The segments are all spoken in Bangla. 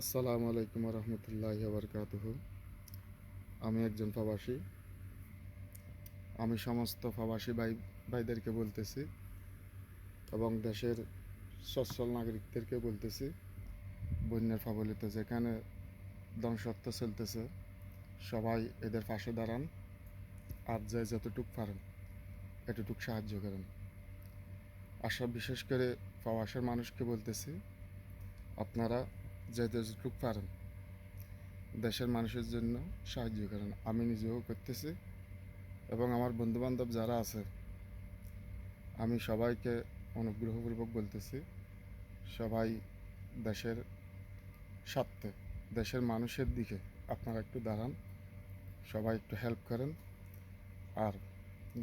আসসালামু আলাইকুম রহমতুল্লাহি বারকাতুহু। আমি একজন প্রবাসী। আমি সমস্ত প্রবাসী ভাইদেরকে বলতেছি এবং দেশের সচ্ছল নাগরিকদেরকে বলতেছি, বন্যার কবলিত যেখানে ধ্বংসত্ব চলতেছে সবাই এদের পাশে দাঁড়ান, আর যে যতটুক পারেন এতটুক সাহায্য করেন। বিশেষ করে প্রবাসের মানুষকে বলতেছি, আপনারা যে যতটুক পারেন দেশের মানুষের জন্য সাহায্য করেন। আমি নিজেও করতেছি এবং আমার বন্ধুবান্ধব যারা আছে আমি সবাইকে অনুগ্রহপূর্বক বলতেছি, সবাই দেশের স্বার্থে দেশের মানুষের দিকে আপনারা একটু দাঁড়ান, সবাই একটু হেল্প করেন। আর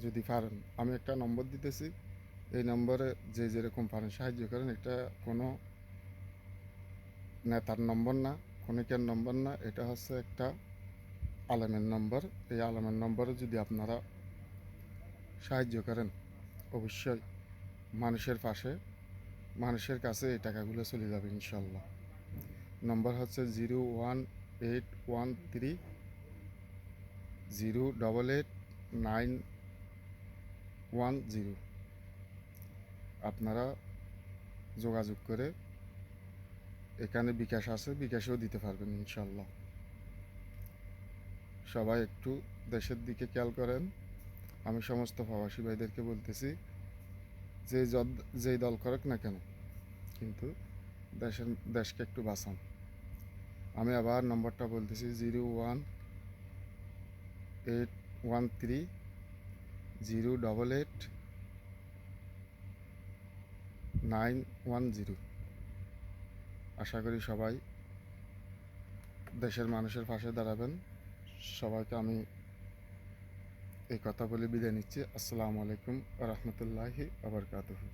যদি পারেন আমি একটা নম্বর দিতেছি, এই নম্বরে যে যেরকম পারেন সাহায্য করেন। এটা কোনো নেতার নম্বর না, ক্ষণিকের নম্বর না, এটা হচ্ছে একটা আলেমের নম্বর। এই আলেমের নম্বরে যদি আপনারা সাহায্য করেন অবশ্যই মানুষের পাশে, মানুষের কাছে এই টাকাগুলো চলে যাবে ইনশাল্লাহ। নম্বর হচ্ছে 01813088910। আপনারা যোগাযোগ করে, এখানে বিকাশ আছে, বিকাশেও দিতে পারবেন ইনশাল্লাহ। সবাই একটু দেশের দিকে খেয়াল করেন। আমি সমস্ত প্রবাসী ভাইদেরকে বলতেছি, যেই দল করুক না কেন, কিন্তু দেশকে একটু বাঁচান। আমি আবার নম্বরটা বলতেছি, 01813088910। আশা করি সবাই দেশের মানুষের পাশে দাঁড়াবেন। সবাইকে আমি এই কথা বলে বিদায় নিচ্ছি। আসসালামু আলাইকুম রহমতুল্লাহি আবরকাতুহু।